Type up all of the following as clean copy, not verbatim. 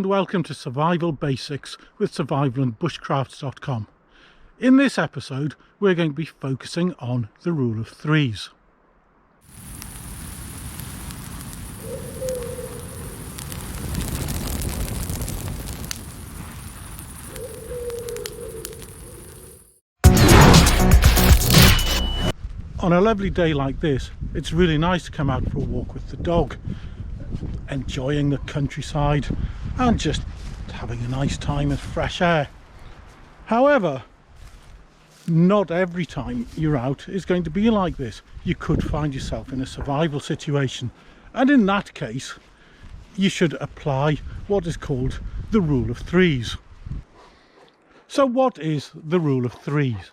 and welcome to Survival Basics with survivalandbushcrafts.com. In this episode we're going to be focusing on the rule of threes. On a lovely day like this, it's really nice to come out for a walk with the dog, enjoying the countryside and just having a nice time with fresh air. However, not every time you're out is going to be like this. You could find yourself in a survival situation, and in that case you should apply what is called the rule of threes. So what is the rule of threes?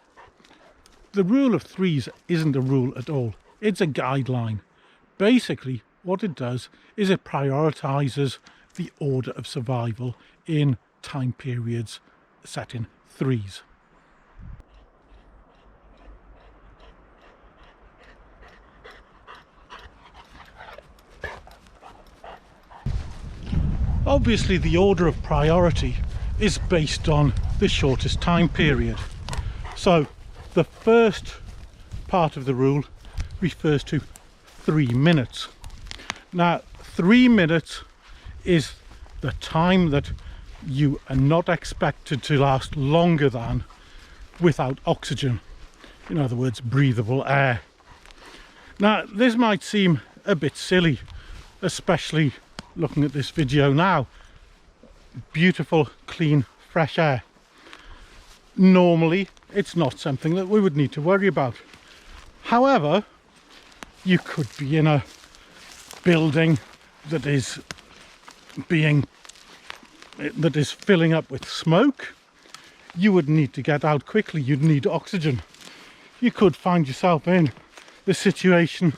The rule of threes isn't a rule at all, it's a guideline. Basically what it does is it prioritizes the order of survival in time periods set in threes. Obviously the order of priority is based on the shortest time period. So the first part of the rule refers to 3 minutes. Now 3 minutes is the time that you are not expected to last longer than without oxygen. In other words, breathable air. Now this might seem a bit silly, especially looking at this video now. Beautiful, clean, fresh air. Normally it's not something that we would need to worry about. However, you could be in a building that is filling up with smoke. You would need to get out quickly. You'd need oxygen. You could find yourself in the situation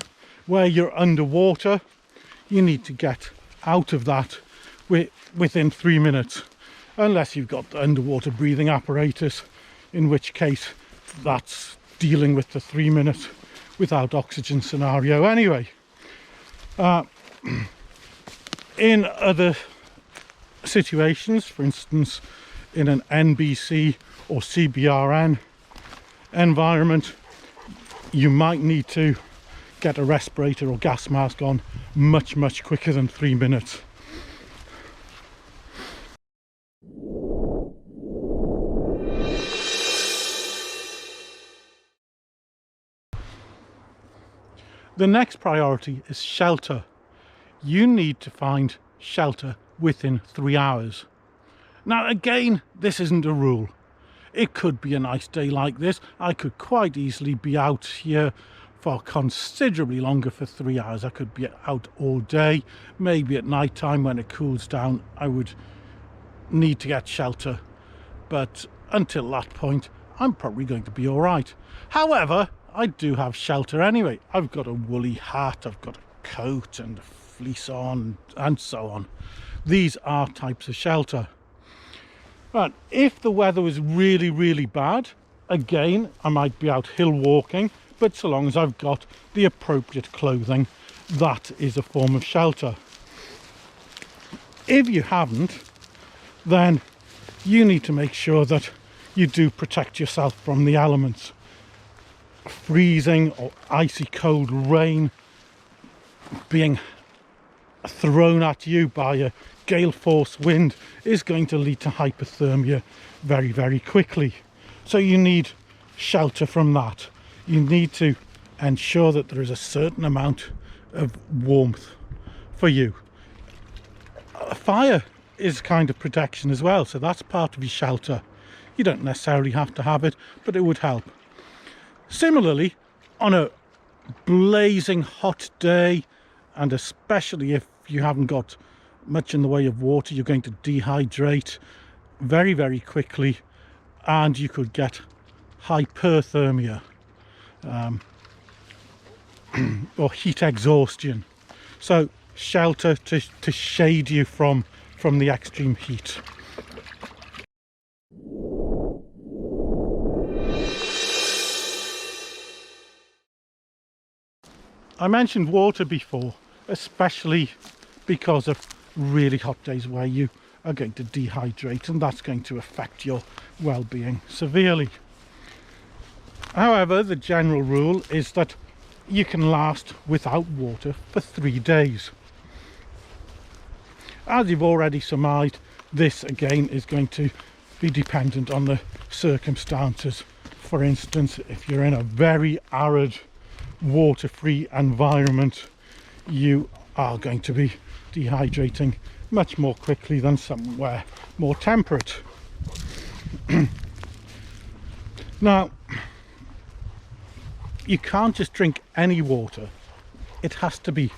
where you're underwater. You need to get out of that within 3 minutes, unless you've got the underwater breathing apparatus, in which case that's dealing with the 3 minute without oxygen scenario anyway. In other situations, for instance in an NBC or CBRN environment, you might need to get a respirator or gas mask on much quicker than 3 minutes. The next priority is shelter. You need to find shelter within 3 hours. Now again, this isn't a rule. It could be a nice day like this. I could quite easily be out here for considerably longer for 3 hours. I could be out all day. Maybe at night time when it cools down I would need to get shelter, but until that point I'm probably going to be all right. However, I do have shelter anyway. I've got a woolly hat, I've got a coat and a fleece on, and so on. These are types of shelter. But if the weather was really bad, again I might be out hill walking, but so long as I've got the appropriate clothing, that is a form of shelter. If you haven't, then you need to make sure that you do protect yourself from the elements. Freezing or icy cold rain being thrown at you by a gale force wind is going to lead to hypothermia very quickly. So you need shelter from that. You need to ensure that there is a certain amount of warmth for you. A fire is kind of protection as well, so that's part of your shelter. You don't necessarily have to have it, but it would help. Similarly, on a blazing hot day, and especially if you haven't got much in the way of water, you're going to dehydrate very quickly, and you could get hyperthermia or heat exhaustion. So shelter to shade you from the extreme heat. I mentioned water before, especially because of really hot days where you are going to dehydrate, and that's going to affect your well-being severely. However, the general rule is that you can last without water for 3 days. As you've already surmised, this again is going to be dependent on the circumstances. For instance, if you're in a very arid, water-free environment, you are going to be dehydrating much more quickly than somewhere more temperate. Now, you can't just drink any water. It has to be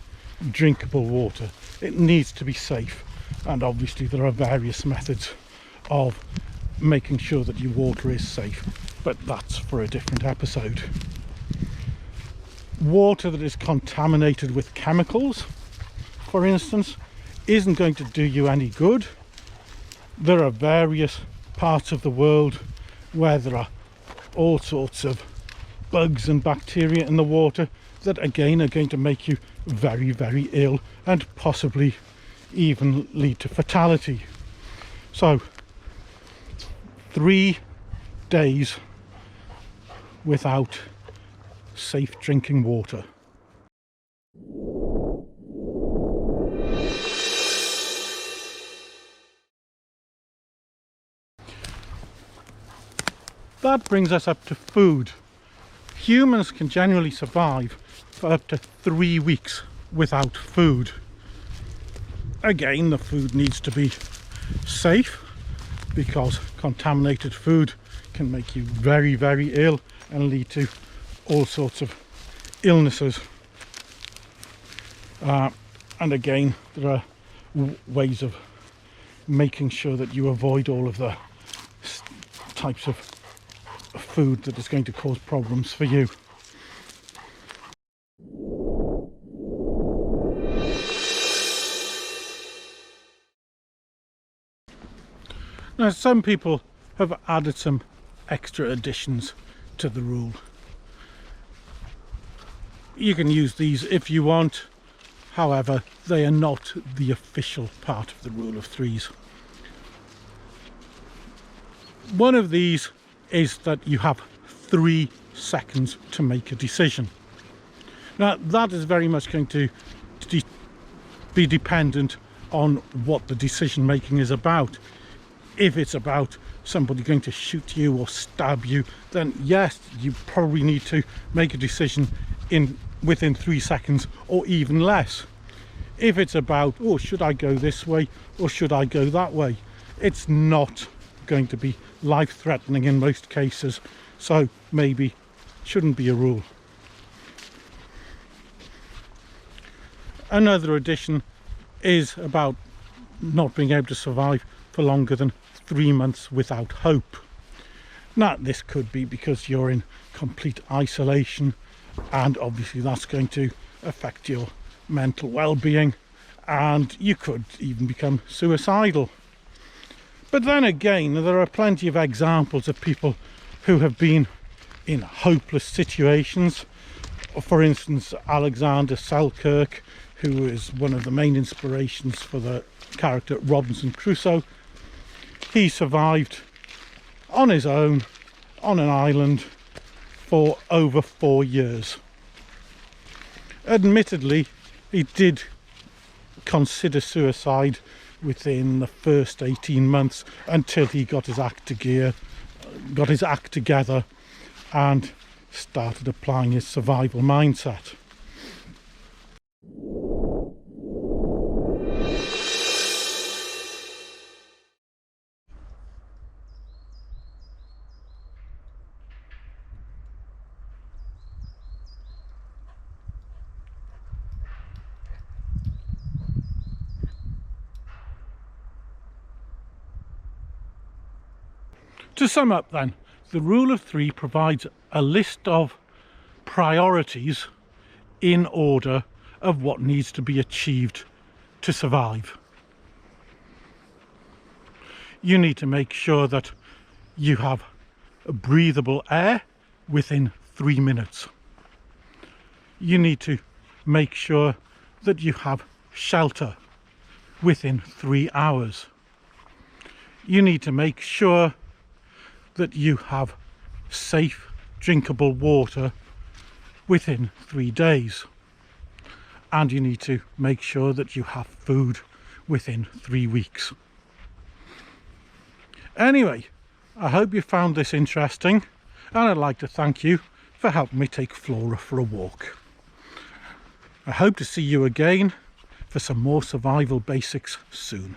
drinkable water. It needs to be safe, and obviously there are various methods of making sure that your water is safe, but that's for a different episode. Water that is contaminated with chemicals, for instance, isn't going to do you any good. There are various parts of the world where there are all sorts of bugs and bacteria in the water that again are going to make you very, very ill and possibly even lead to fatality. So 3 days without safe drinking water. That brings us up to food. Humans can generally survive for up to 3 weeks without food. Again, the food needs to be safe, because contaminated food can make you very, very ill and lead to all sorts of illnesses. And again, there are ways of making sure that you avoid all of the types of food that is going to cause problems for you. Now, some people have added some extra additions to the rule. You can use these if you want, however, they are not the official part of the rule of threes. One of these is that you have 3 seconds to make a decision. Now, that is very much going to be dependent on what the decision making is about. If it's about somebody going to shoot you or stab you, then yes, you probably need to make a decision within 3 seconds or even less. If it's about, oh, should I go this way or should I go that way, it's not going to be life-threatening in most cases, so maybe shouldn't be a rule. Another addition is about not being able to survive for longer than 3 months without hope. Now, this could be because you're in complete isolation, and obviously that's going to affect your mental well-being, and you could even become suicidal. But then again, there are plenty of examples of people who have been in hopeless situations. For instance, Alexander Selkirk, who is one of the main inspirations for the character Robinson Crusoe. He survived on his own on an island for over 4 years. Admittedly, he did consider suicide within the first 18 months until he got his act together and started applying his survival mindset. To sum up then, the rule of 3 provides a list of priorities in order of what needs to be achieved to survive. You need to make sure that you have breathable air within 3 minutes. You need to make sure that you have shelter within 3 hours. you need to make sure that you have safe drinkable water within 3 days, and you need to make sure that you have food within 3 weeks. Anyway, I hope you found this interesting, and I'd like to thank you for helping me take Flora for a walk. I hope to see you again for some more survival basics soon.